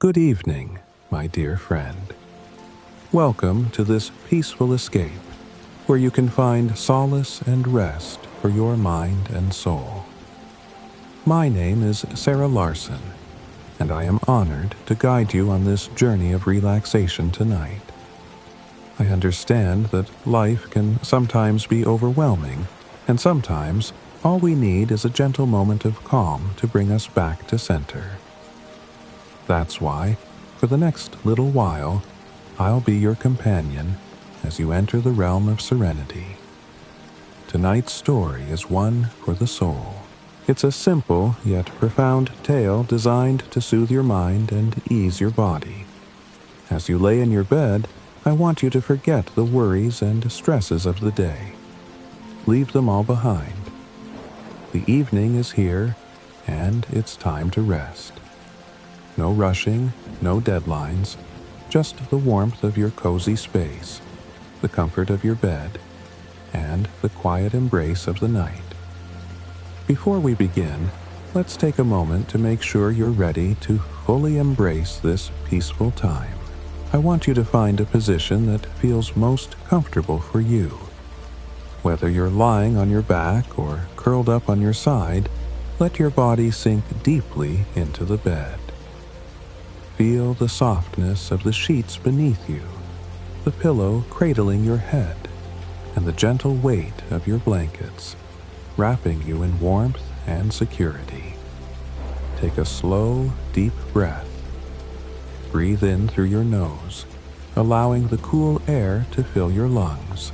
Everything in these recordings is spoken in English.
Good evening, my dear friend. Welcome to this peaceful escape where you can find solace and rest for your mind and soul. My name is Sarah Larson, and I am honored to guide you on this journey of relaxation tonight. I understand that life can sometimes be overwhelming, and sometimes all we need is a gentle moment of calm to bring us back to center. That's why, for the next little while, I'll be your companion as you enter the realm of serenity. Tonight's story is one for the soul. It's a simple yet profound tale designed to soothe your mind and ease your body. As you lay in your bed, I want you to forget the worries and stresses of the day. Leave them all behind. The evening is here, and it's time to rest. No rushing, no deadlines, just the warmth of your cozy space, the comfort of your bed, and the quiet embrace of the night. Before we begin, let's take a moment to make sure you're ready to fully embrace this peaceful time. I want you to find a position that feels most comfortable for you. Whether you're lying on your back or curled up on your side, let your body sink deeply into the bed. Feel the softness of the sheets beneath you, the pillow cradling your head, and the gentle weight of your blankets, wrapping you in warmth and security. Take a slow, deep breath. Breathe in through your nose, allowing the cool air to fill your lungs.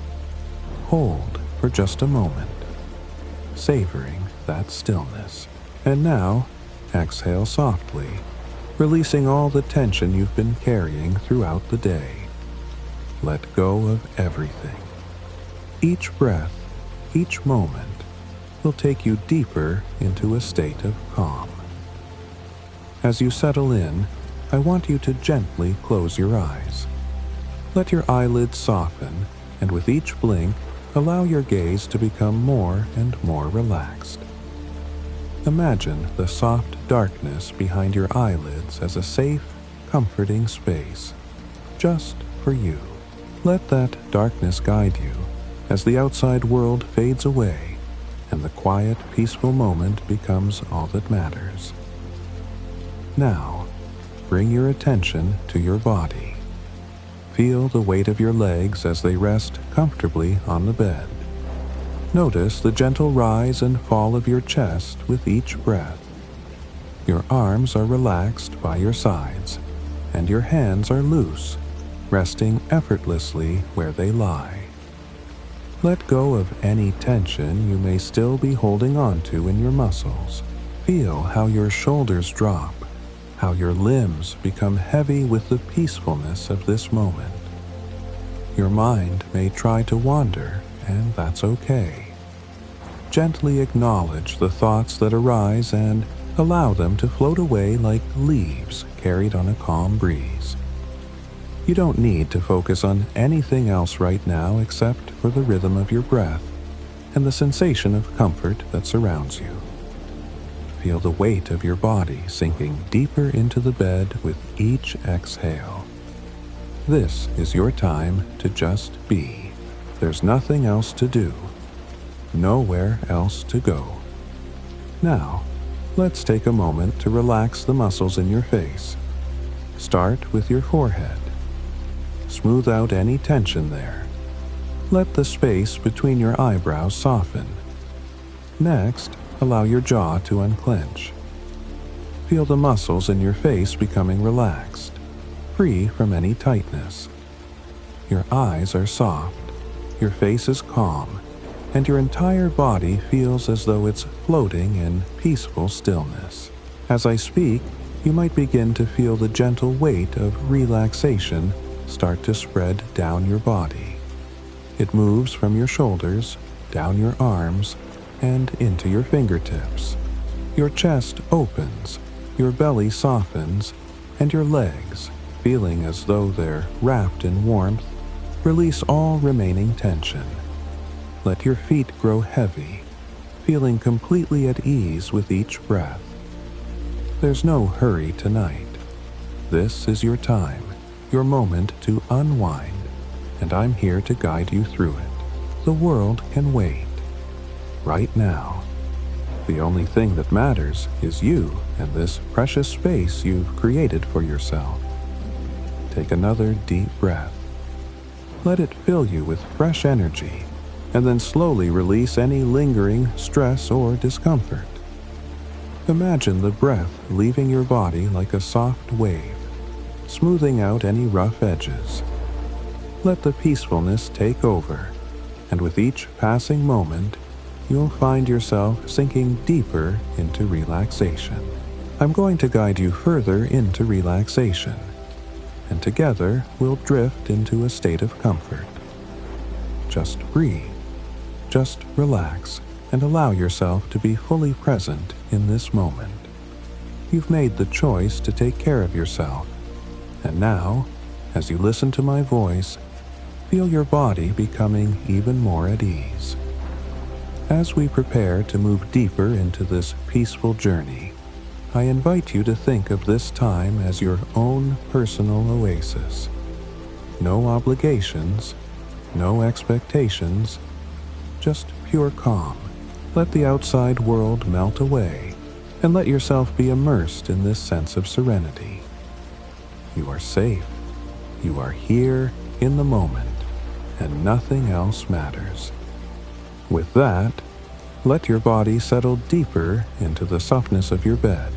Hold for just a moment, savoring that stillness. And now, exhale softly, releasing all the tension you've been carrying throughout the day. Let go of everything. Each breath, each moment, will take you deeper into a state of calm. As you settle in, I want you to gently close your eyes. Let your eyelids soften, and with each blink, allow your gaze to become more and more relaxed. Imagine the soft darkness behind your eyelids as a safe, comforting space, just for you. Let that darkness guide you as the outside world fades away and the quiet, peaceful moment becomes all that matters. Now, bring your attention to your body. Feel the weight of your legs as they rest comfortably on the bed. Notice the gentle rise and fall of your chest with each breath. Your arms are relaxed by your sides, and your hands are loose, resting effortlessly where they lie. Let go of any tension you may still be holding onto in your muscles. Feel how your shoulders drop, how your limbs become heavy with the peacefulness of this moment. Your mind may try to wander, and that's okay. Gently acknowledge the thoughts that arise and allow them to float away like leaves carried on a calm breeze. You don't need to focus on anything else right now except for the rhythm of your breath and the sensation of comfort that surrounds you. Feel the weight of your body sinking deeper into the bed with each exhale. This is your time to just be. There's nothing else to do. Nowhere else to go. Now, let's take a moment to relax the muscles in your face. Start with your forehead. Smooth out any tension there. Let the space between your eyebrows soften. Next, allow your jaw to unclench. Feel the muscles in your face becoming relaxed, free from any tightness. Your eyes are soft, your face is calm, and your entire body feels as though it's floating in peaceful stillness. As I speak, you might begin to feel the gentle weight of relaxation start to spread down your body. It moves from your shoulders, down your arms, and into your fingertips. Your chest opens, your belly softens, and your legs, feeling as though they're wrapped in warmth, release all remaining tension. Let your feet grow heavy, feeling completely at ease with each breath. There's no hurry tonight. This is your time, your moment to unwind, and I'm here to guide you through it. The world can wait. Right now, the only thing that matters is you and this precious space you've created for yourself. Take another deep breath. Let it fill you with fresh energy, and then slowly release any lingering stress or discomfort. Imagine the breath leaving your body like a soft wave, smoothing out any rough edges. Let the peacefulness take over, and with each passing moment, you'll find yourself sinking deeper into relaxation. I'm going to guide you further into relaxation, and together we'll drift into a state of comfort. Just breathe, just relax, and allow yourself to be fully present in this moment. You've made the choice to take care of yourself, and now, as you listen to my voice, feel your body becoming even more at ease. As we prepare to move deeper into this peaceful journey, I invite you to think of this time as your own personal oasis. No obligations, no expectations, just pure calm. Let the outside world melt away, and let yourself be immersed in this sense of serenity. You are safe. You are here in the moment, and nothing else matters. With that, let your body settle deeper into the softness of your bed,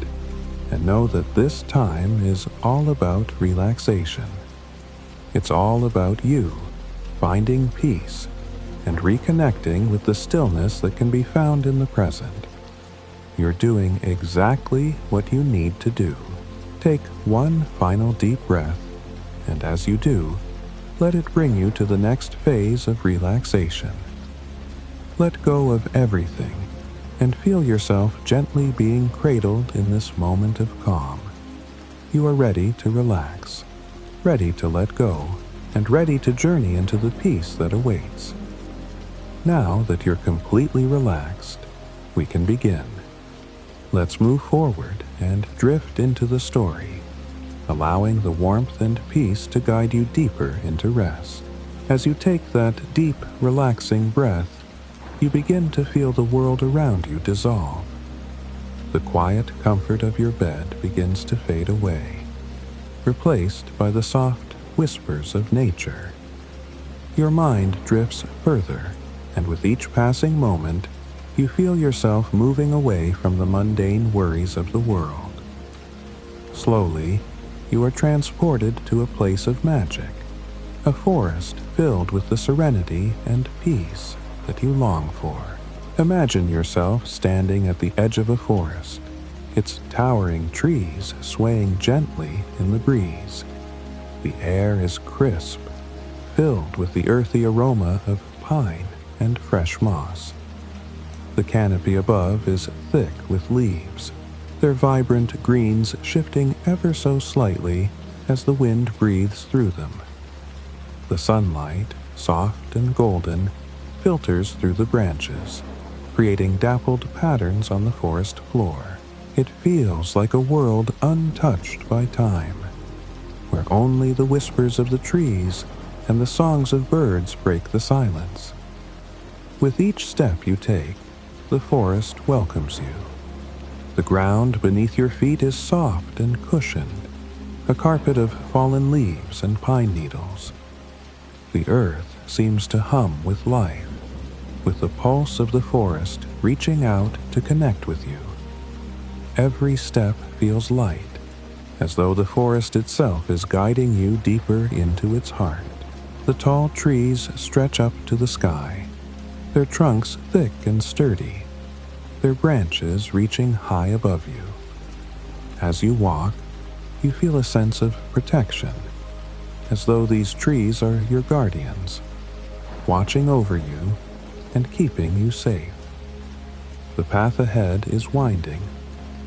and know that this time is all about relaxation. It's all about you finding peace and reconnecting with the stillness that can be found in the present. You're doing exactly what you need to do. Take one final deep breath, and as you do, let it bring you to the next phase of relaxation. Let go of everything and feel yourself gently being cradled in this moment of calm. You are ready to relax, ready to let go, and ready to journey into the peace that awaits. Now that you're completely relaxed, we can begin. Let's move forward and drift into the story, allowing the warmth and peace to guide you deeper into rest. As you take that deep, relaxing breath, you begin to feel the world around you dissolve. The quiet comfort of your bed begins to fade away, replaced by the soft whispers of nature. Your mind drifts further, and with each passing moment, you feel yourself moving away from the mundane worries of the world. Slowly, you are transported to a place of magic, a forest filled with the serenity and peace that you long for. Imagine yourself standing at the edge of a forest, its towering trees swaying gently in the breeze. The air is crisp, filled with the earthy aroma of pine and fresh moss. The canopy above is thick with leaves, their vibrant greens shifting ever so slightly as the wind breathes through them. The sunlight, soft and golden, filters through the branches, creating dappled patterns on the forest floor. It feels like a world untouched by time, where only the whispers of the trees and the songs of birds break the silence. With each step you take, the forest welcomes you. The ground beneath your feet is soft and cushioned, a carpet of fallen leaves and pine needles. The earth seems to hum with life, with the pulse of the forest reaching out to connect with you. Every step feels light, as though the forest itself is guiding you deeper into its heart. The tall trees stretch up to the sky, their trunks thick and sturdy, their branches reaching high above you. As you walk, you feel a sense of protection, as though these trees are your guardians, watching over you and keeping you safe. The path ahead is winding,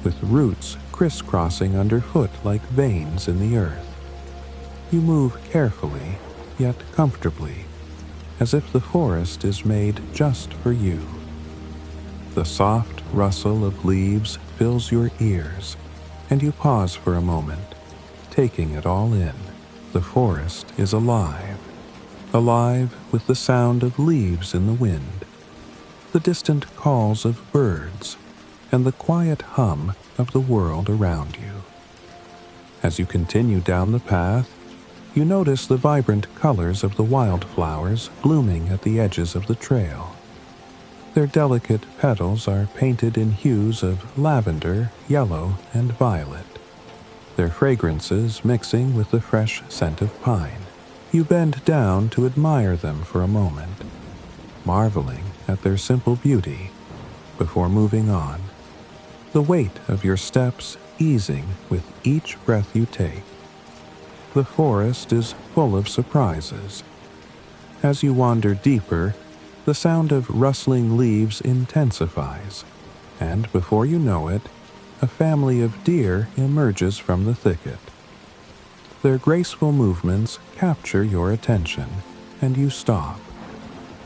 with roots crisscrossing underfoot like veins in the earth. You move carefully, yet comfortably, as if the forest is made just for you. The soft rustle of leaves fills your ears, and you pause for a moment, taking it all in. The forest is alive, alive with the sound of leaves in the wind, the distant calls of birds, and the quiet hum of the world around you. As you continue down the path, you notice the vibrant colors of the wildflowers blooming at the edges of the trail. Their delicate petals are painted in hues of lavender, yellow, and violet, their fragrances mixing with the fresh scent of pine. You bend down to admire them for a moment, marveling at their simple beauty, before moving on, the weight of your steps easing with each breath you take. The forest is full of surprises. As you wander deeper, the sound of rustling leaves intensifies, and before you know it, a family of deer emerges from the thicket. Their graceful movements capture your attention, and you stop,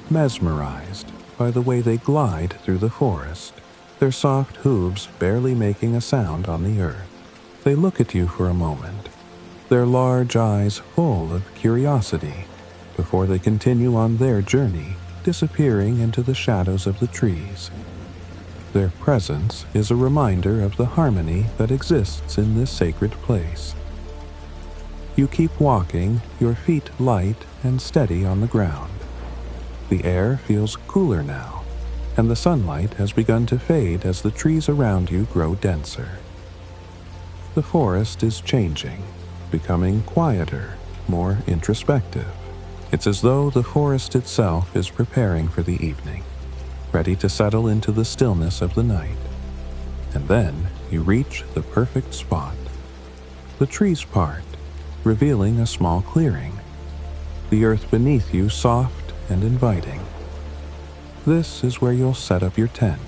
mesmerized by the way they glide through the forest, their soft hooves barely making a sound on the earth. They look at you for a moment, their large eyes full of curiosity, before they continue on their journey, disappearing into the shadows of the trees. Their presence is a reminder of the harmony that exists in this sacred place. You keep walking, your feet light and steady on the ground. The air feels cooler now, and the sunlight has begun to fade as the trees around you grow denser. The forest is changing, becoming quieter, more introspective. It's as though the forest itself is preparing for the evening, ready to settle into the stillness of the night. And then you reach the perfect spot. The trees part, revealing a small clearing, the earth beneath you soft and inviting. This is where you'll set up your tent,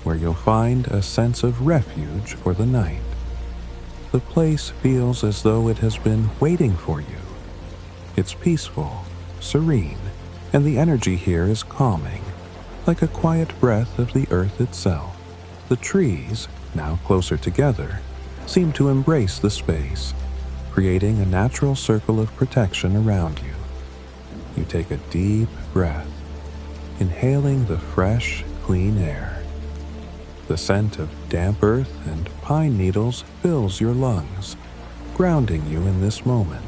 where you'll find a sense of refuge for the night. The place feels as though it has been waiting for you. It's peaceful, serene, and the energy here is calming, like a quiet breath of the earth itself. The trees, now closer together, seem to embrace the space, creating a natural circle of protection around you. You take a deep breath, inhaling the fresh, clean air. The scent of damp earth and pine needles fills your lungs, grounding you in this moment.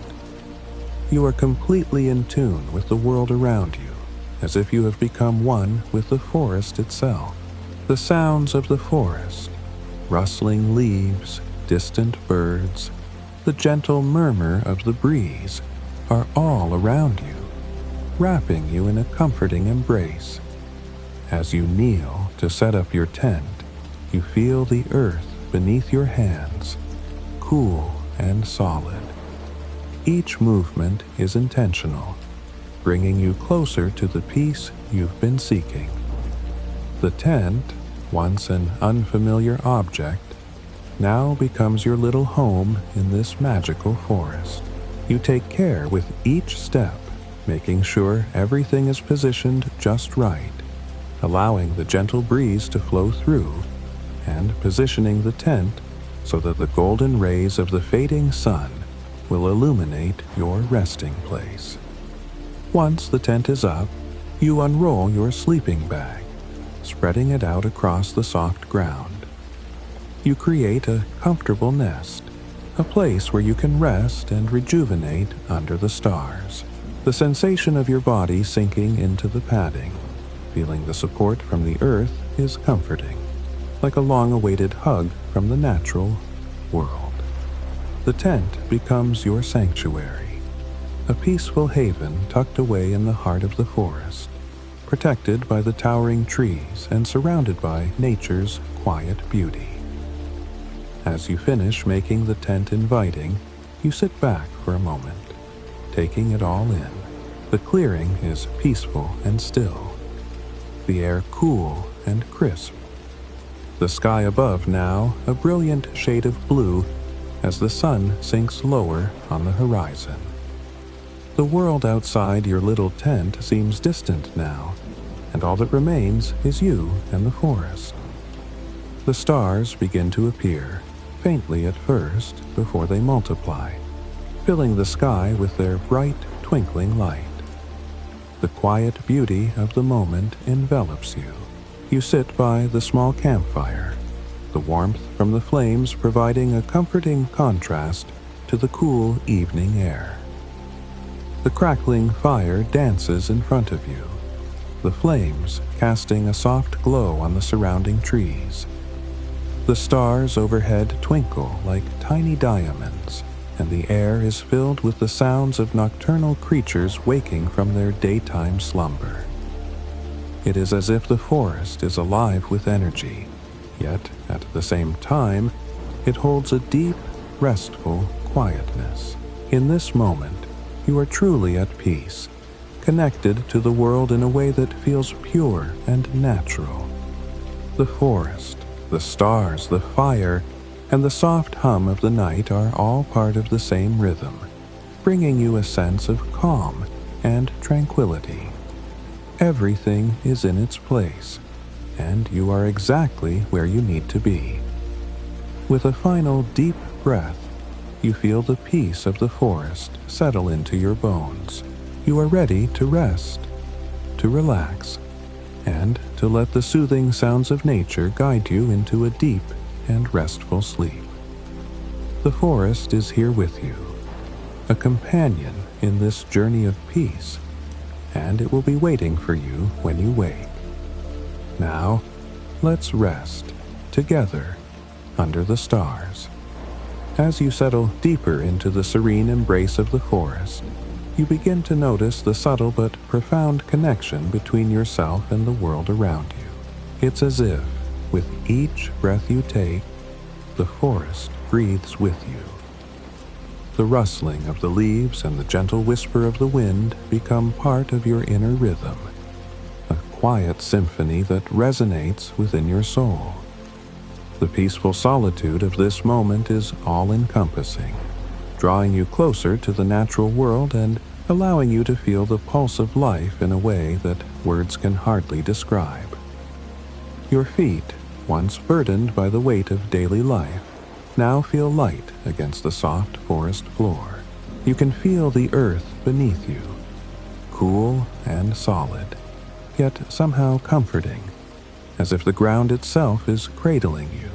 You are completely in tune with the world around you, as if you have become one with the forest itself. The sounds of the forest, rustling leaves, distant birds, the gentle murmur of the breeze, are all around you, wrapping you in a comforting embrace. As you kneel to set up your tent, you feel the earth beneath your hands, cool and solid. Each movement is intentional, bringing you closer to the peace you've been seeking. The tent, once an unfamiliar object, now becomes your little home in this magical forest. You take care with each step, making sure everything is positioned just right, allowing the gentle breeze to flow through, and positioning the tent so that the golden rays of the fading sun will illuminate your resting place. Once the tent is up, you unroll your sleeping bag, spreading it out across the soft ground. You create a comfortable nest, a place where you can rest and rejuvenate under the stars. The sensation of your body sinking into the padding, feeling the support from the earth, is comforting, like a long-awaited hug from the natural world. The tent becomes your sanctuary, a peaceful haven tucked away in the heart of the forest, protected by the towering trees and surrounded by nature's quiet beauty. As you finish making the tent inviting, you sit back for a moment, taking it all in. The clearing is peaceful and still, the air cool and crisp. The sky above now a brilliant shade of blue as the sun sinks lower on the horizon. The world outside your little tent seems distant now, and all that remains is you and the forest. The stars begin to appear, faintly at first before they multiply, filling the sky with their bright, twinkling light. The quiet beauty of the moment envelops you. You sit by the small campfire, the warmth from the flames providing a comforting contrast to the cool evening air. The crackling fire dances in front of you, the flames casting a soft glow on the surrounding trees. The stars overhead twinkle like tiny diamonds, and the air is filled with the sounds of nocturnal creatures waking from their daytime slumber. It is as if the forest is alive with energy, yet at the same time, it holds a deep, restful quietness. In this moment, you are truly at peace, connected to the world in a way that feels pure and natural. The forest, the stars, the fire, and the soft hum of the night are all part of the same rhythm, bringing you a sense of calm and tranquility. Everything is in its place, and you are exactly where you need to be. With a final deep breath, you feel the peace of the forest settle into your bones. You are ready to rest, to relax, and to let the soothing sounds of nature guide you into a deep and restful sleep. The forest is here with you, a companion in this journey of peace, and it will be waiting for you when you wake. Now, let's rest together under the stars. As you settle deeper into the serene embrace of the forest, you begin to notice the subtle but profound connection between yourself and the world around you. It's as if, with each breath you take, the forest breathes with you. The rustling of the leaves and the gentle whisper of the wind become part of your inner rhythm, a quiet symphony that resonates within your soul. The peaceful solitude of this moment is all-encompassing, drawing you closer to the natural world and allowing you to feel the pulse of life in a way that words can hardly describe. Your feet, once burdened by the weight of daily life, now feel light against the soft forest floor. You can feel the earth beneath you, cool and solid, yet somehow comforting, as if the ground itself is cradling you.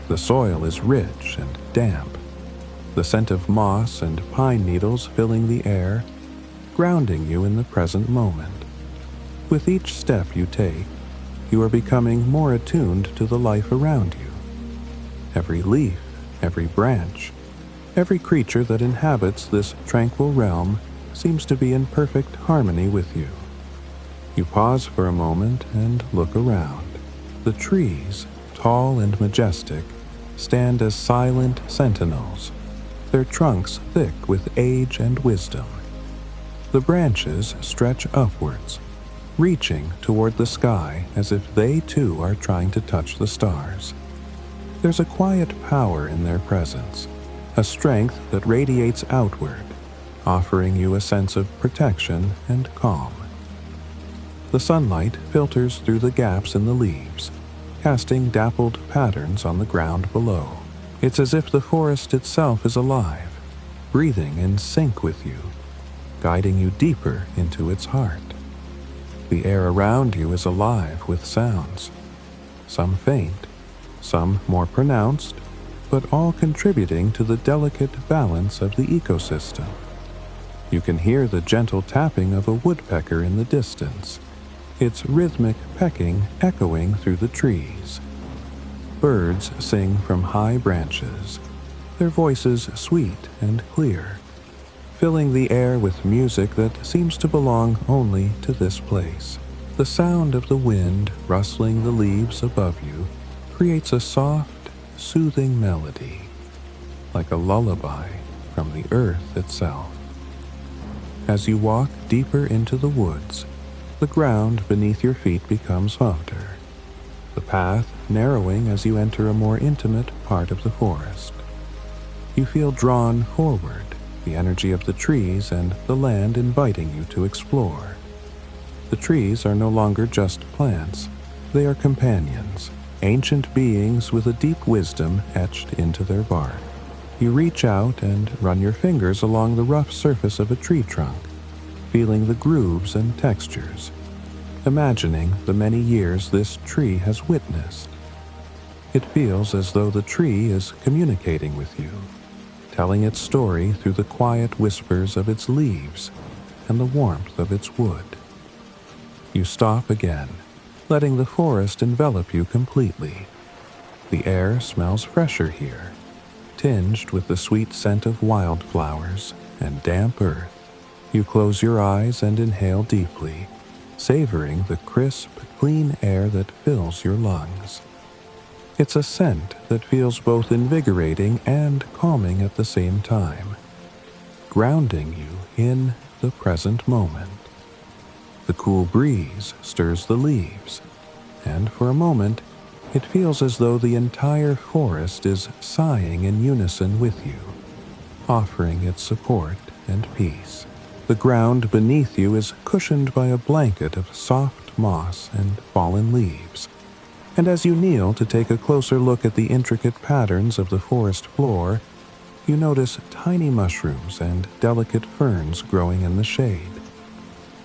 The soil is rich and damp, the scent of moss and pine needles filling the air, grounding you in the present moment. With each step you take, you are becoming more attuned to the life around you. Every leaf, every branch, every creature that inhabits this tranquil realm seems to be in perfect harmony with you. You pause for a moment and look around. The trees, tall and majestic, stand as silent sentinels, their trunks thick with age and wisdom. The branches stretch upwards, reaching toward the sky as if they too are trying to touch the stars. There's a quiet power in their presence, a strength that radiates outward, offering you a sense of protection and calm. The sunlight filters through the gaps in the leaves, casting dappled patterns on the ground below. It's as if the forest itself is alive, breathing in sync with you, guiding you deeper into its heart. The air around you is alive with sounds, some faint, some more pronounced, but all contributing to the delicate balance of the ecosystem. You can hear the gentle tapping of a woodpecker in the distance, its rhythmic pecking echoing through the trees. Birds sing from high branches, their voices sweet and clear, filling the air with music that seems to belong only to this place. The sound of the wind rustling the leaves above you creates a soft, soothing melody, like a lullaby from the earth itself. As you walk deeper into the woods, the ground beneath your feet becomes softer, the path narrowing as you enter a more intimate part of the forest. You feel drawn forward, the energy of the trees and the land inviting you to explore. The trees are no longer just plants, they are companions, ancient beings with a deep wisdom etched into their bark. You reach out and run your fingers along the rough surface of a tree trunk, feeling the grooves and textures, imagining the many years this tree has witnessed. It feels as though the tree is communicating with you, telling its story through the quiet whispers of its leaves and the warmth of its wood. You stop again, letting the forest envelop you completely. The air smells fresher here, tinged with the sweet scent of wildflowers and damp earth. You close your eyes and inhale deeply, savoring the crisp, clean air that fills your lungs. It's a scent that feels both invigorating and calming at the same time, grounding you in the present moment. The cool breeze stirs the leaves, and for a moment, it feels as though the entire forest is sighing in unison with you, offering its support and peace. The ground beneath you is cushioned by a blanket of soft moss and fallen leaves, and as you kneel to take a closer look at the intricate patterns of the forest floor, you notice tiny mushrooms and delicate ferns growing in the shade.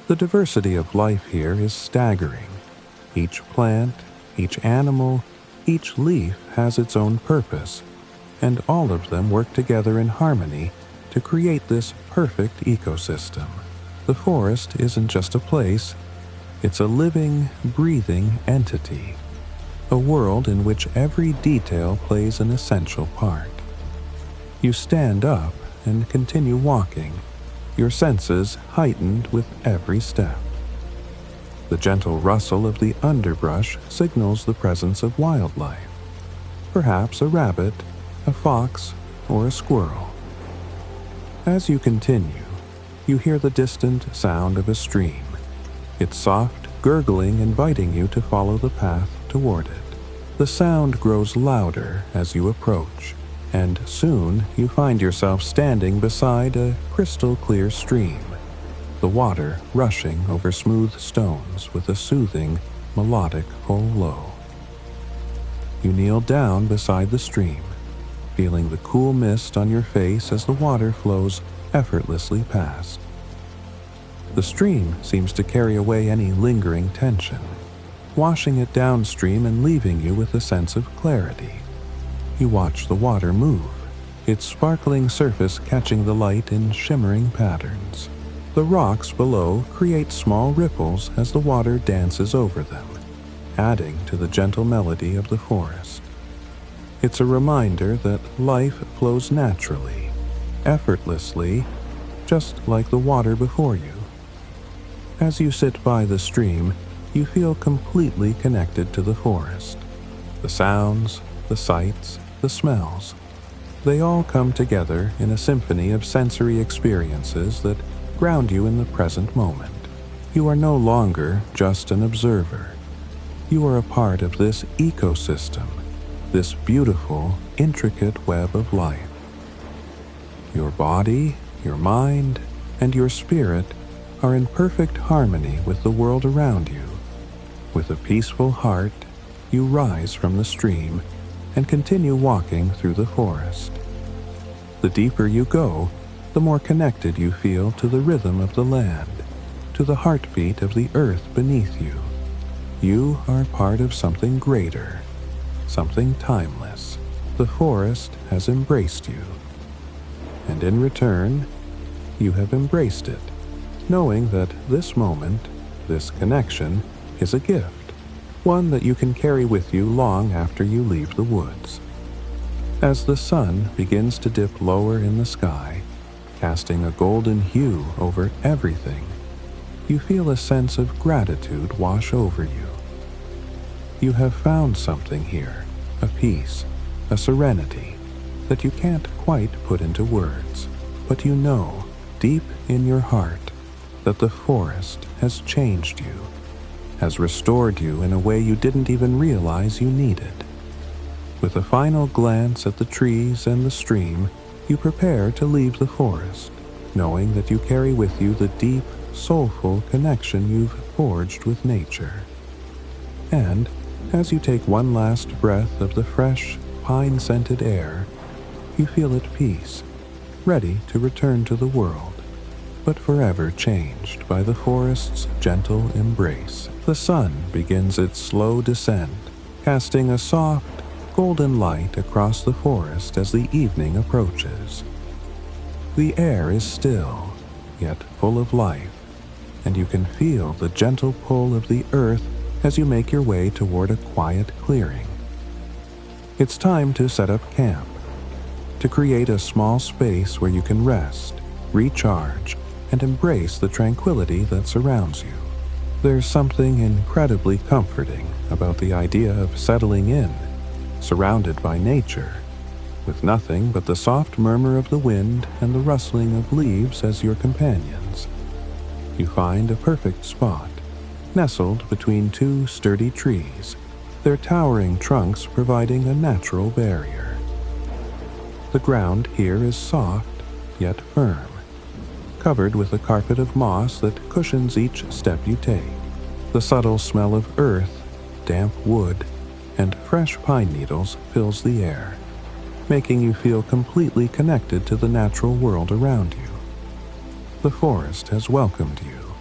The diversity of life here is staggering. Each plant, each animal, each leaf has its own purpose, and all of them work together in harmony to create this perfect ecosystem. The forest isn't just a place, it's a living, breathing entity, a world in which every detail plays an essential part. You stand up and continue walking, your senses heightened with every step. The gentle rustle of the underbrush signals the presence of wildlife, perhaps a rabbit, a fox, or a squirrel. As you continue, you hear the distant sound of a stream, its soft gurgling inviting you to follow the path toward it. The sound grows louder as you approach, and soon you find yourself standing beside a crystal-clear stream, the water rushing over smooth stones with a soothing, melodic flow. You kneel down beside the stream, feeling the cool mist on your face as the water flows effortlessly past. The stream seems to carry away any lingering tension, washing it downstream and leaving you with a sense of clarity. You watch the water move, its sparkling surface catching the light in shimmering patterns. The rocks below create small ripples as the water dances over them, adding to the gentle melody of the forest. It's a reminder that life flows naturally, effortlessly, just like the water before you. As you sit by the stream, you feel completely connected to the forest. The sounds, the sights, the smells, they all come together in a symphony of sensory experiences that ground you in the present moment. You are no longer just an observer. You are a part of this ecosystem, this beautiful, intricate web of life. Your body, your mind, and your spirit are in perfect harmony with the world around you. With a peaceful heart, you rise from the stream and continue walking through the forest. The deeper you go, the more connected you feel to the rhythm of the land, to the heartbeat of the earth beneath you. You are part of something greater, something timeless. The forest has embraced you, and in return, you have embraced it, knowing that this moment, this connection, is a gift, one that you can carry with you long after you leave the woods. As the sun begins to dip lower in the sky, casting a golden hue over everything, you feel a sense of gratitude wash over you. You have found something here, a peace, a serenity, that you can't quite put into words, but you know, deep in your heart, that the forest has changed you, has restored you in a way you didn't even realize you needed. With a final glance at the trees and the stream, you prepare to leave the forest, knowing that you carry with you the deep, soulful connection you've forged with nature. And As you take one last breath of the fresh, pine-scented air, you feel at peace, ready to return to the world, but forever changed by the forest's gentle embrace. The sun begins its slow descent, casting a soft, golden light across the forest as the evening approaches. The air is still, yet full of life, and you can feel the gentle pull of the earth as you make your way toward a quiet clearing. It's time to set up camp, to create a small space where you can rest, recharge, and embrace the tranquility that surrounds you. There's something incredibly comforting about the idea of settling in, surrounded by nature, with nothing but the soft murmur of the wind and the rustling of leaves as your companions. You find a perfect spot, nestled between two sturdy trees, their towering trunks providing a natural barrier. The ground here is soft, yet firm, covered with a carpet of moss that cushions each step you take. The subtle smell of earth, damp wood, and fresh pine needles fills the air, making you feel completely connected to the natural world around you. The forest has welcomed you,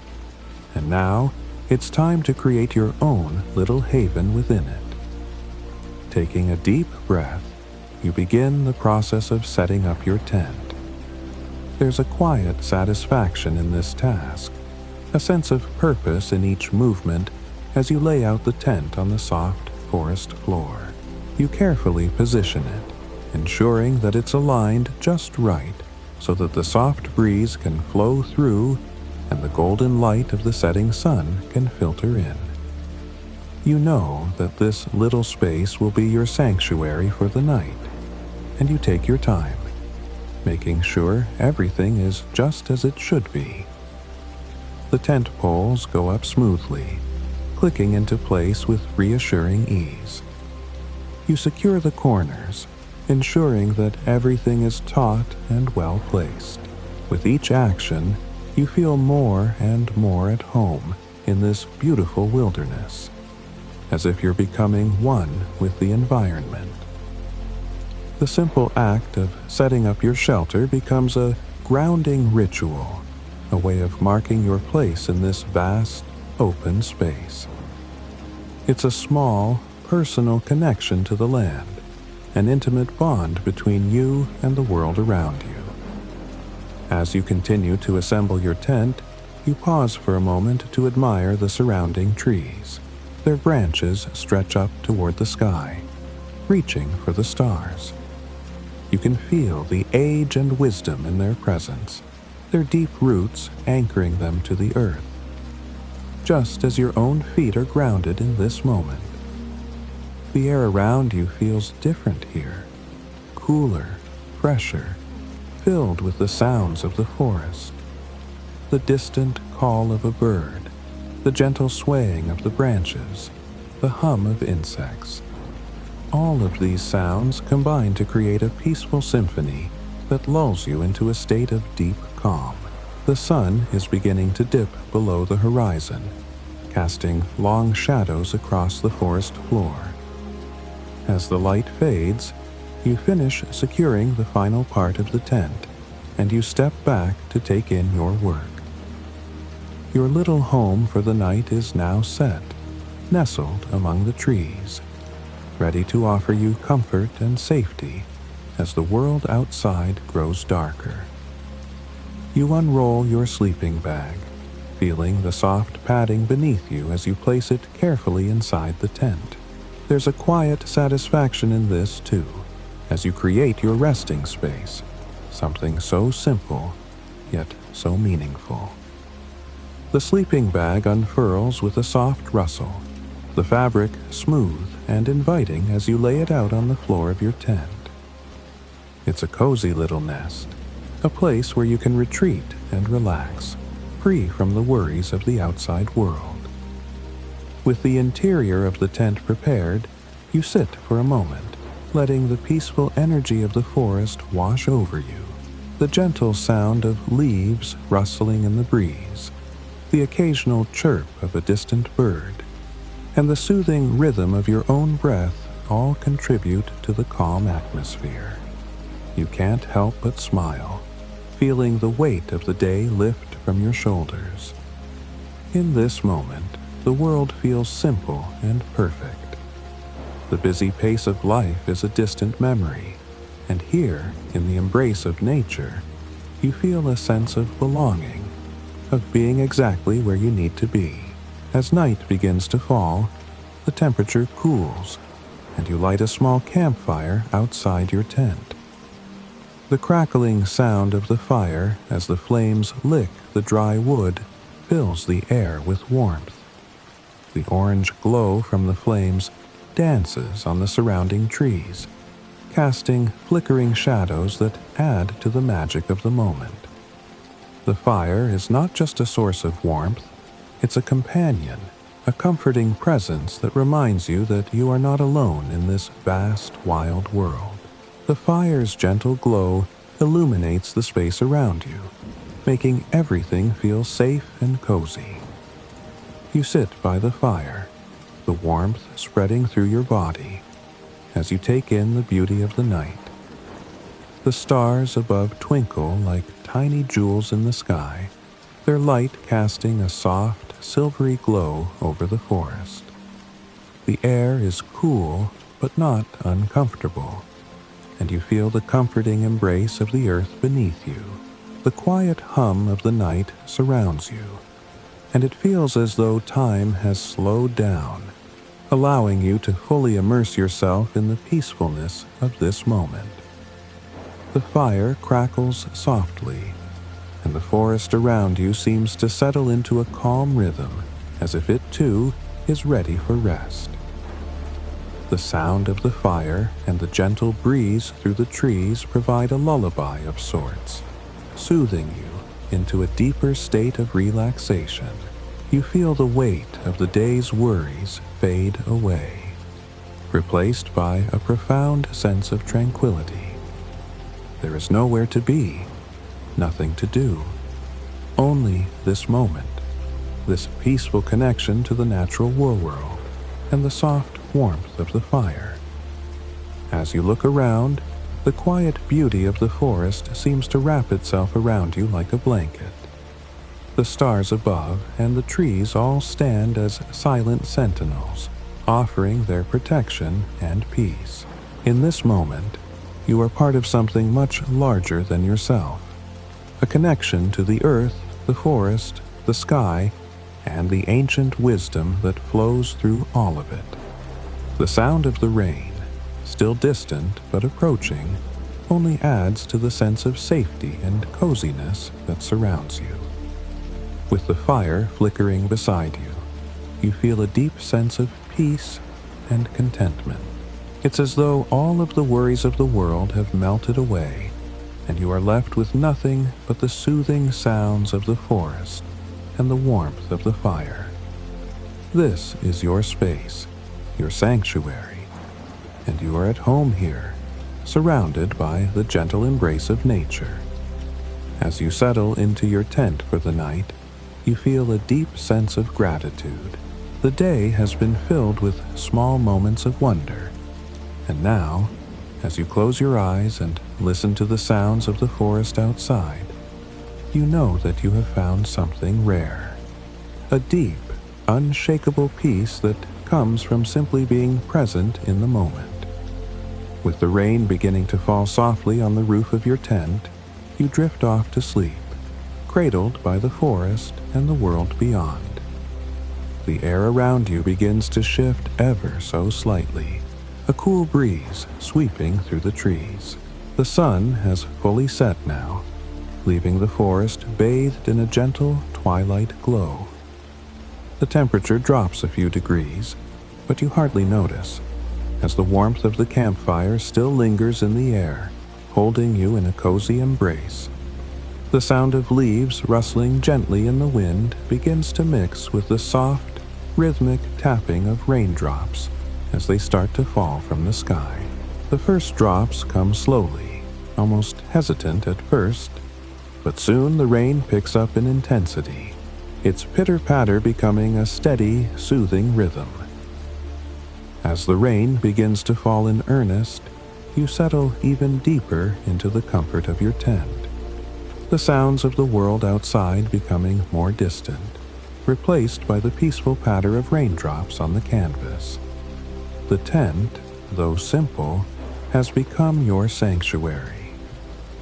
and now it's time to create your own little haven within it. Taking a deep breath, you begin the process of setting up your tent. There's a quiet satisfaction in this task, a sense of purpose in each movement as you lay out the tent on the soft forest floor. You carefully position it, ensuring that it's aligned just right so that the soft breeze can flow through and the golden light of the setting sun can filter in. You know that this little space will be your sanctuary for the night, and you take your time, making sure everything is just as it should be. The tent poles go up smoothly, clicking into place with reassuring ease. You secure the corners, ensuring that everything is taut and well placed. With each action, you feel more and more at home in this beautiful wilderness, as if you're becoming one with the environment. The simple act of setting up your shelter becomes a grounding ritual, a way of marking your place in this vast, open space. It's a small, personal connection to the land, an intimate bond between you and the world around you. As you continue to assemble your tent, you pause for a moment to admire the surrounding trees. Their branches stretch up toward the sky, reaching for the stars. You can feel the age and wisdom in their presence, their deep roots anchoring them to the earth, just as your own feet are grounded in this moment. The air around you feels different here, cooler, fresher, filled with the sounds of the forest, the distant call of a bird, the gentle swaying of the branches, the hum of insects. All of these sounds combine to create a peaceful symphony that lulls you into a state of deep calm. The sun is beginning to dip below the horizon, casting long shadows across the forest floor. As the light fades, you finish securing the final part of the tent, and you step back to take in your work. Your little home for the night is now set, nestled among the trees, ready to offer you comfort and safety as the world outside grows darker. You unroll your sleeping bag, feeling the soft padding beneath you as you place it carefully inside the tent. There's a quiet satisfaction in this too, as you create your resting space, something so simple, yet so meaningful. The sleeping bag unfurls with a soft rustle, the fabric smooth and inviting as you lay it out on the floor of your tent. It's a cozy little nest, a place where you can retreat and relax, free from the worries of the outside world. With the interior of the tent prepared, you sit for a moment, letting the peaceful energy of the forest wash over you. The gentle sound of leaves rustling in the breeze, the occasional chirp of a distant bird, and the soothing rhythm of your own breath all contribute to the calm atmosphere. You can't help but smile, feeling the weight of the day lift from your shoulders. In this moment, the world feels simple and perfect. The busy pace of life is a distant memory, and here, in the embrace of nature, you feel a sense of belonging, of being exactly where you need to be. As night begins to fall, the temperature cools, and you light a small campfire outside your tent. The crackling sound of the fire as the flames lick the dry wood fills the air with warmth. The orange glow from the flames dances on the surrounding trees, casting flickering shadows that add to the magic of the moment. The fire is not just a source of warmth, it's a companion, a comforting presence that reminds you that you are not alone in this vast, wild world. The fire's gentle glow illuminates the space around you, making everything feel safe and cozy. You sit by the fire, the warmth spreading through your body, as you take in the beauty of the night. The stars above twinkle like tiny jewels in the sky, their light casting a soft, silvery glow over the forest. The air is cool but not uncomfortable, and you feel the comforting embrace of the earth beneath you. The quiet hum of the night surrounds you, and it feels as though time has slowed down, allowing you to fully immerse yourself in the peacefulness of this moment. The fire crackles softly, and the forest around you seems to settle into a calm rhythm, as if it too is ready for rest. The sound of the fire and the gentle breeze through the trees provide a lullaby of sorts, soothing you into a deeper state of relaxation. You feel the weight of the day's worries fade away, replaced by a profound sense of tranquility. There is nowhere to be, nothing to do, only this moment, this peaceful connection to the natural world, and the soft warmth of the fire. As you look around, the quiet beauty of the forest seems to wrap itself around you like a blanket. The stars above and the trees all stand as silent sentinels, offering their protection and peace. In this moment, you are part of something much larger than yourself, a connection to the earth, the forest, the sky, and the ancient wisdom that flows through all of it. The sound of the rain, still distant but approaching, only adds to the sense of safety and coziness that surrounds you. With the fire flickering beside you, you feel a deep sense of peace and contentment. It's as though all of the worries of the world have melted away, and you are left with nothing but the soothing sounds of the forest and the warmth of the fire. This is your space, your sanctuary, and you are at home here, surrounded by the gentle embrace of nature. As you settle into your tent for the night, you feel a deep sense of gratitude. The day has been filled with small moments of wonder, and now, as you close your eyes and listen to the sounds of the forest outside, you know that you have found something rare. A deep, unshakable peace that comes from simply being present in the moment. With the rain beginning to fall softly on the roof of your tent, you drift off to sleep, cradled by the forest and the world beyond. The air around you begins to shift ever so slightly, a cool breeze sweeping through the trees. The sun has fully set now, leaving the forest bathed in a gentle twilight glow. The temperature drops a few degrees, but you hardly notice, as the warmth of the campfire still lingers in the air, holding you in a cozy embrace. The sound of leaves rustling gently in the wind begins to mix with the soft, rhythmic tapping of raindrops as they start to fall from the sky. The first drops come slowly, almost hesitant at first, but soon the rain picks up in intensity, its pitter-patter becoming a steady, soothing rhythm. As the rain begins to fall in earnest, you settle even deeper into the comfort of your tent, the sounds of the world outside becoming more distant, replaced by the peaceful patter of raindrops on the canvas. The tent, though simple, has become your sanctuary,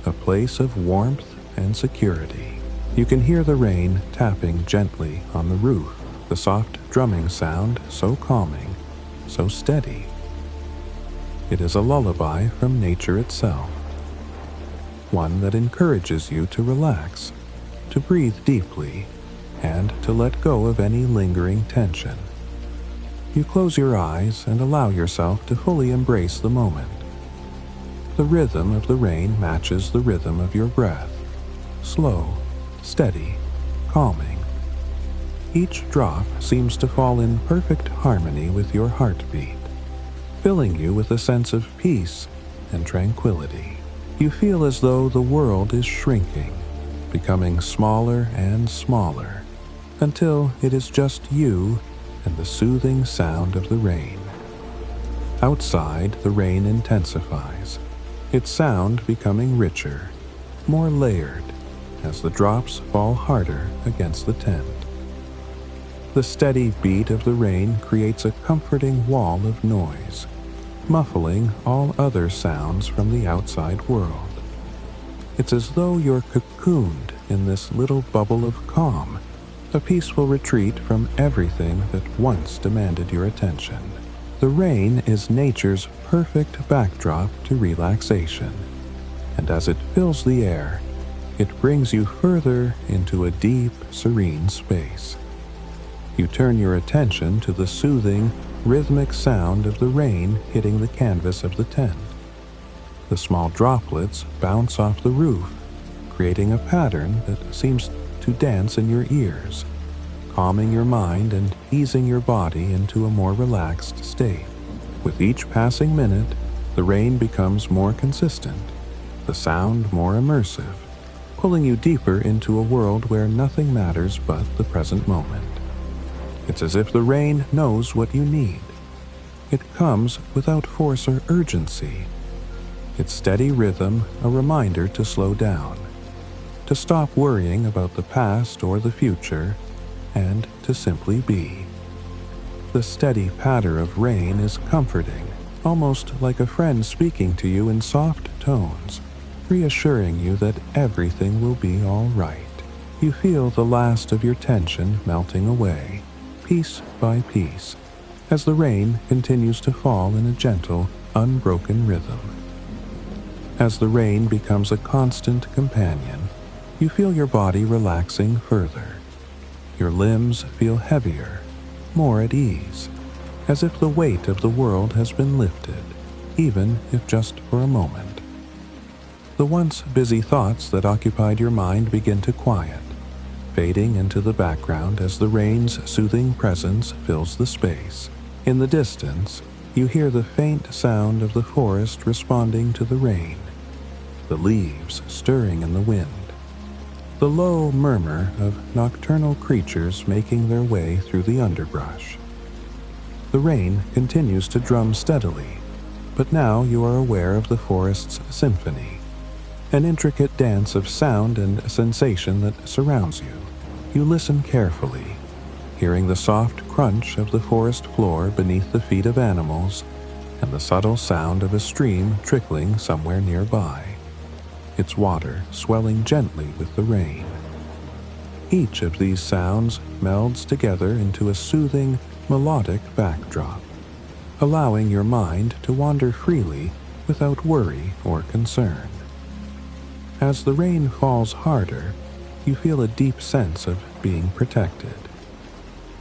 a place of warmth and security. You can hear the rain tapping gently on the roof, the soft drumming sound so calming, so steady. It is a lullaby from nature itself, one that encourages you to relax, to breathe deeply, and to let go of any lingering tension. You close your eyes and allow yourself to fully embrace the moment. The rhythm of the rain matches the rhythm of your breath, slow, steady, calming. Each drop seems to fall in perfect harmony with your heartbeat, filling you with a sense of peace and tranquility. You feel as though the world is shrinking, becoming smaller and smaller, until it is just you and the soothing sound of the rain. Outside, the rain intensifies, its sound becoming richer, more layered, as the drops fall harder against the tent. The steady beat of the rain creates a comforting wall of noise, muffling all other sounds from the outside world. It's as though you're cocooned in this little bubble of calm, a peaceful retreat from everything that once demanded your attention. The rain is nature's perfect backdrop to relaxation, and as it fills the air, it brings you further into a deep, serene space. You turn your attention to the soothing, rhythmic sound of the rain hitting the canvas of the tent. The small droplets bounce off the roof, creating a pattern that seems to dance in your ears, calming your mind and easing your body into a more relaxed state. With each passing minute, the rain becomes more consistent, the sound more immersive, pulling you deeper into a world where nothing matters but the present moment. It's as if the rain knows what you need. It comes without force or urgency. Its steady rhythm a reminder to slow down, to stop worrying about the past or the future, and to simply be. The steady patter of rain is comforting, almost like a friend speaking to you in soft tones, reassuring you that everything will be all right. You feel the last of your tension melting away, piece by piece, as the rain continues to fall in a gentle, unbroken rhythm. As the rain becomes a constant companion, you feel your body relaxing further. Your limbs feel heavier, more at ease, as if the weight of the world has been lifted, even if just for a moment. The once busy thoughts that occupied your mind begin to quiet, fading into the background as the rain's soothing presence fills the space. In the distance, you hear the faint sound of the forest responding to the rain, the leaves stirring in the wind, the low murmur of nocturnal creatures making their way through the underbrush. The rain continues to drum steadily, but now you are aware of the forest's symphony, an intricate dance of sound and sensation that surrounds you. You listen carefully, hearing the soft crunch of the forest floor beneath the feet of animals and the subtle sound of a stream trickling somewhere nearby, its water swelling gently with the rain. Each of these sounds melds together into a soothing, melodic backdrop, allowing your mind to wander freely without worry or concern. As the rain falls harder, you feel a deep sense of being protected,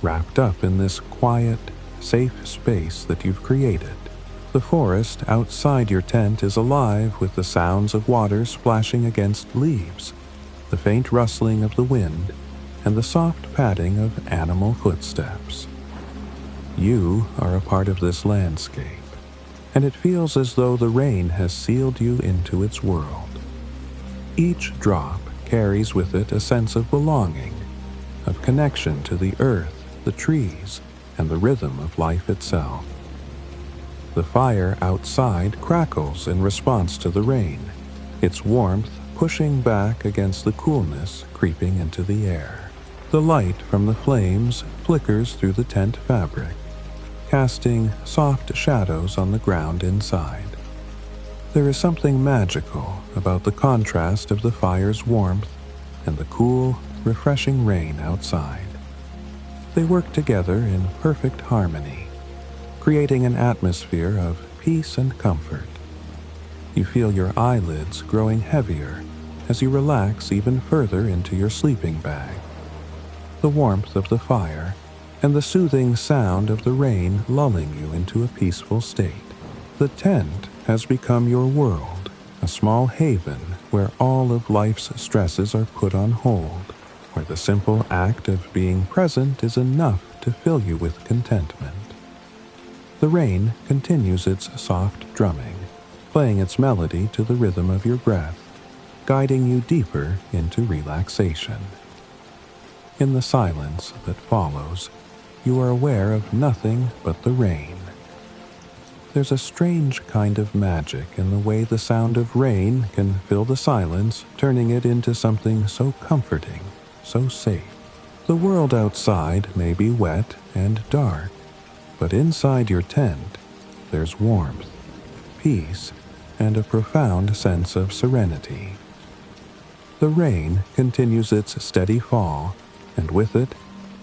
wrapped up in this quiet, safe space that you've created. The forest outside your tent is alive with the sounds of water splashing against leaves, the faint rustling of the wind, and the soft padding of animal footsteps. You are a part of this landscape, and it feels as though the rain has sealed you into its world. Each drop carries with it a sense of belonging, of connection to the earth, the trees, and the rhythm of life itself. The fire outside crackles in response to the rain, its warmth pushing back against the coolness creeping into the air. The light from the flames flickers through the tent fabric, casting soft shadows on the ground inside. There is something magical about the contrast of the fire's warmth and the cool, refreshing rain outside. They work together in perfect harmony, creating an atmosphere of peace and comfort. You feel your eyelids growing heavier as you relax even further into your sleeping bag. The warmth of the fire and the soothing sound of the rain lulling you into a peaceful state. The tent has become your world, a small haven where all of life's stresses are put on hold, where the simple act of being present is enough to fill you with contentment. The rain continues its soft drumming, playing its melody to the rhythm of your breath, guiding you deeper into relaxation. In the silence that follows, you are aware of nothing but the rain. There's a strange kind of magic in the way the sound of rain can fill the silence, turning it into something so comforting, so safe. The world outside may be wet and dark, but inside your tent, there's warmth, peace, and a profound sense of serenity. The rain continues its steady fall, and with it,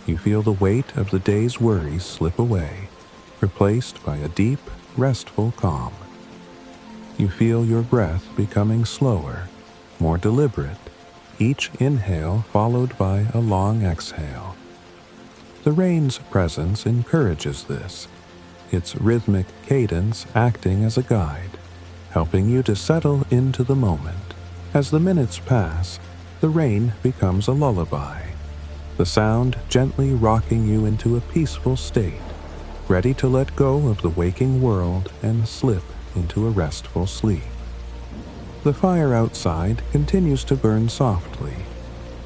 you feel the weight of the day's worries slip away, replaced by a deep, restful calm. You feel your breath becoming slower, more deliberate, each inhale followed by a long exhale. The rain's presence encourages this, its rhythmic cadence acting as a guide, helping you to settle into the moment. As the minutes pass, the rain becomes a lullaby, the sound gently rocking you into a peaceful state, ready to let go of the waking world and slip into a restful sleep. The fire outside continues to burn softly,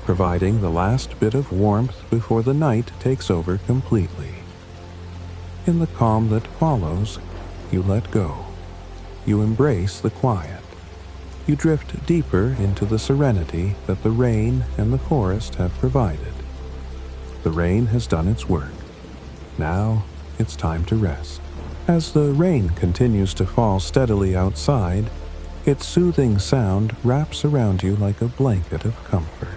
providing the last bit of warmth before the night takes over completely. In the calm that follows, you let go. You embrace the quiet. You drift deeper into the serenity that the rain and the forest have provided. The rain has done its work. Now it's time to rest. As the rain continues to fall steadily outside, its soothing sound wraps around you like a blanket of comfort.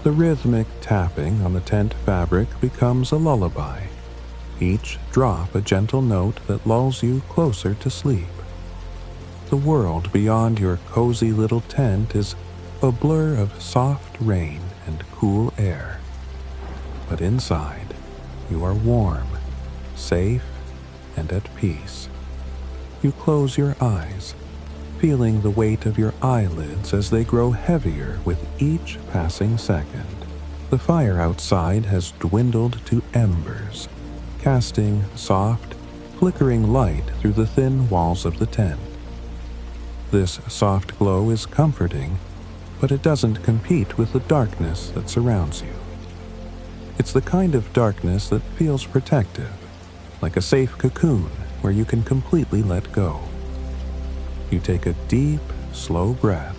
The rhythmic tapping on the tent fabric becomes a lullaby, each drop a gentle note that lulls you closer to sleep. The world beyond your cozy little tent is a blur of soft rain and cool air. But inside, you are warm, safe, and at peace. You close your eyes, feeling the weight of your eyelids as they grow heavier with each passing second. The fire outside has dwindled to embers, casting soft, flickering light through the thin walls of the tent. This soft glow is comforting, but it doesn't compete with the darkness that surrounds you. It's the kind of darkness that feels protective, like a safe cocoon where you can completely let go. You take a deep, slow breath,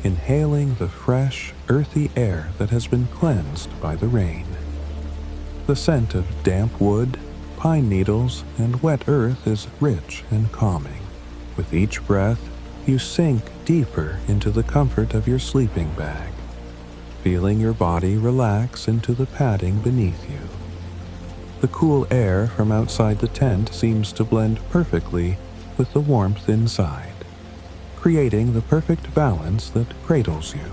inhaling the fresh, earthy air that has been cleansed by the rain. The scent of damp wood, pine needles, and wet earth is rich and calming. With each breath, you sink deeper into the comfort of your sleeping bag, feeling your body relax into the padding beneath you. The cool air from outside the tent seems to blend perfectly with the warmth inside, creating the perfect balance that cradles you,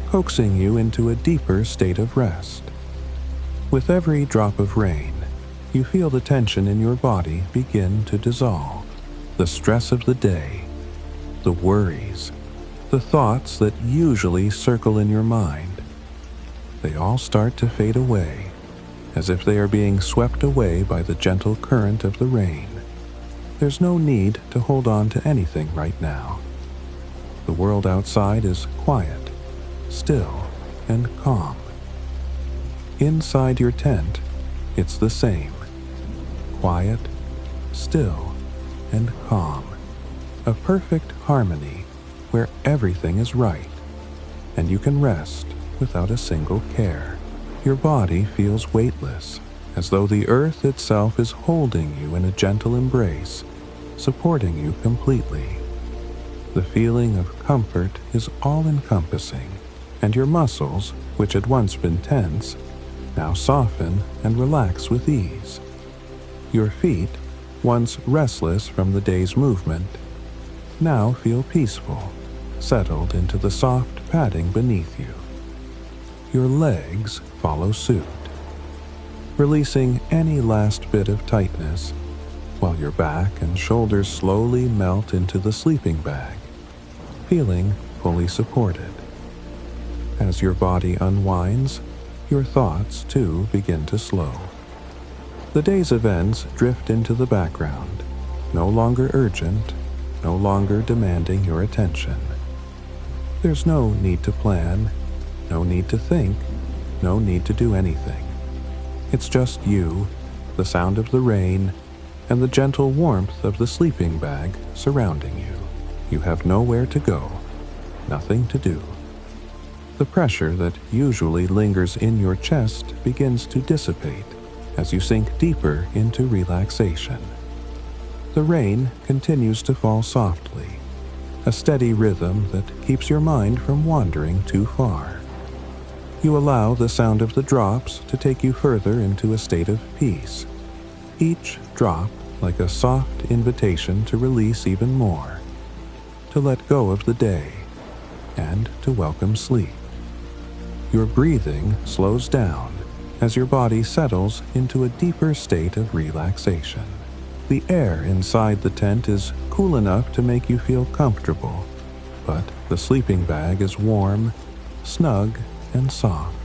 coaxing you into a deeper state of rest. With every drop of rain, you feel the tension in your body begin to dissolve. The stress of the day, the worries, the thoughts that usually circle in your mind, they all start to fade away, as if they are being swept away by the gentle current of the rain. There's no need to hold on to anything right now. The world outside is quiet, still, and calm. Inside your tent, it's the same. Quiet, still and calm, a perfect harmony where everything is right, and you can rest without a single care. Your body feels weightless, as though the earth itself is holding you in a gentle embrace, supporting you completely. The feeling of comfort is all-encompassing, and your muscles, which had once been tense, now soften and relax with ease. Your feet, once restless from the day's movement, now feel peaceful, settled into the soft padding beneath you. Your legs follow suit, releasing any last bit of tightness, while your back and shoulders slowly melt into the sleeping bag, feeling fully supported. As your body unwinds, your thoughts too begin to slow. The day's events drift into the background, no longer urgent, no longer demanding your attention. There's no need to plan, no need to think, no need to do anything. It's just you, the sound of the rain, and the gentle warmth of the sleeping bag surrounding you. You have nowhere to go, nothing to do. The pressure that usually lingers in your chest begins to dissipate as you sink deeper into relaxation. The rain continues to fall softly, a steady rhythm that keeps your mind from wandering too far. You allow the sound of the drops to take you further into a state of peace, each drop like a soft invitation to release even more, to let go of the day, and to welcome sleep. Your breathing slows down as your body settles into a deeper state of relaxation. The air inside the tent is cool enough to make you feel comfortable, but the sleeping bag is warm, snug, and soft.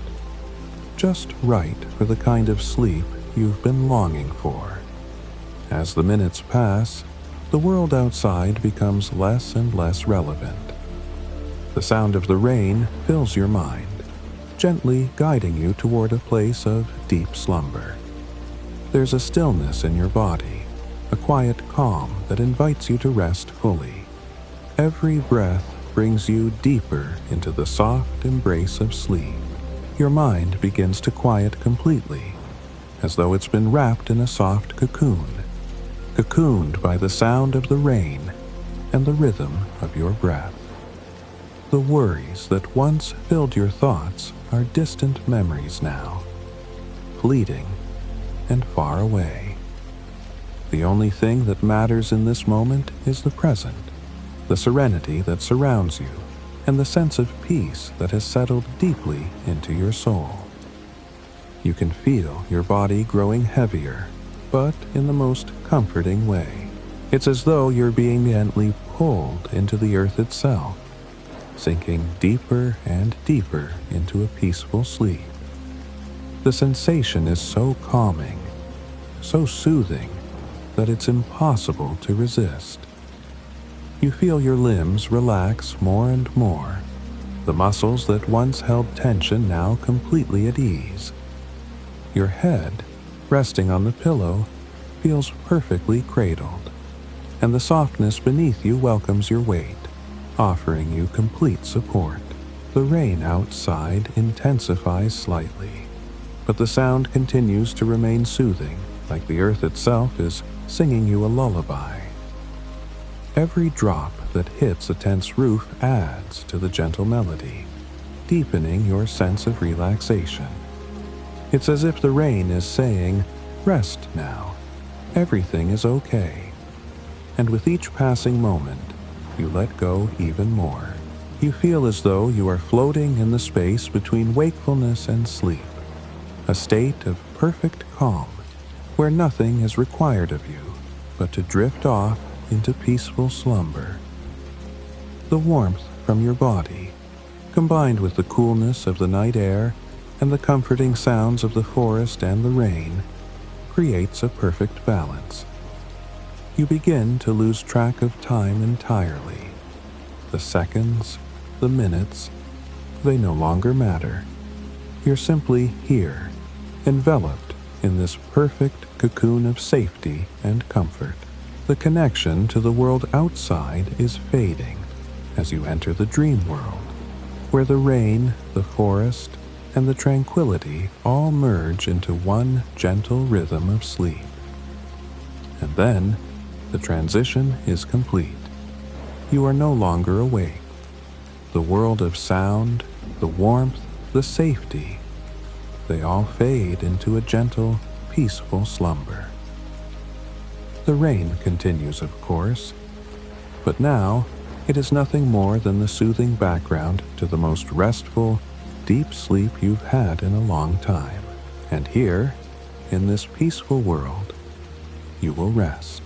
Just right for the kind of sleep you've been longing for. As the minutes pass, the world outside becomes less and less relevant. The sound of the rain fills your mind, gently guiding you toward a place of deep slumber. There's a stillness in your body, a quiet calm that invites you to rest fully. Every breath brings you deeper into the soft embrace of sleep. Your mind begins to quiet completely, as though it's been wrapped in a soft cocoon, cocooned by the sound of the rain and the rhythm of your breath. The worries that once filled your thoughts are distant memories now, fleeting and far away. The only thing that matters in this moment is the present, the serenity that surrounds you, and the sense of peace that has settled deeply into your soul. You can feel your body growing heavier, but in the most comforting way. It's as though you're being gently pulled into the earth itself, sinking deeper and deeper into a peaceful sleep. The sensation is so calming, so soothing, that it's impossible to resist. You feel your limbs relax more and more, the muscles that once held tension now completely at ease. Your head, resting on the pillow, feels perfectly cradled, and the softness beneath you welcomes your weight, offering you complete support. The rain outside intensifies slightly, but the sound continues to remain soothing, like the earth itself is singing you a lullaby. Every drop that hits a tent's roof adds to the gentle melody, deepening your sense of relaxation. It's as if the rain is saying, "Rest now. Everything is okay." And with each passing moment, you let go even more. You feel as though you are floating in the space between wakefulness and sleep, a state of perfect calm, where nothing is required of you but to drift off into peaceful slumber. The warmth from your body, combined with the coolness of the night air and the comforting sounds of the forest and the rain, creates a perfect balance. You begin to lose track of time entirely. The seconds, the minutes, they no longer matter. You're simply here, enveloped in this perfect cocoon of safety and comfort. The connection to the world outside is fading as you enter the dream world, where the rain, the forest, and the tranquility all merge into one gentle rhythm of sleep. And then, the transition is complete. You are no longer awake. The world of sound, the warmth, the safety, they all fade into a gentle, peaceful slumber. The rain continues, of course, but now it is nothing more than the soothing background to the most restful, deep sleep you've had in a long time. And here, in this peaceful world, you will rest.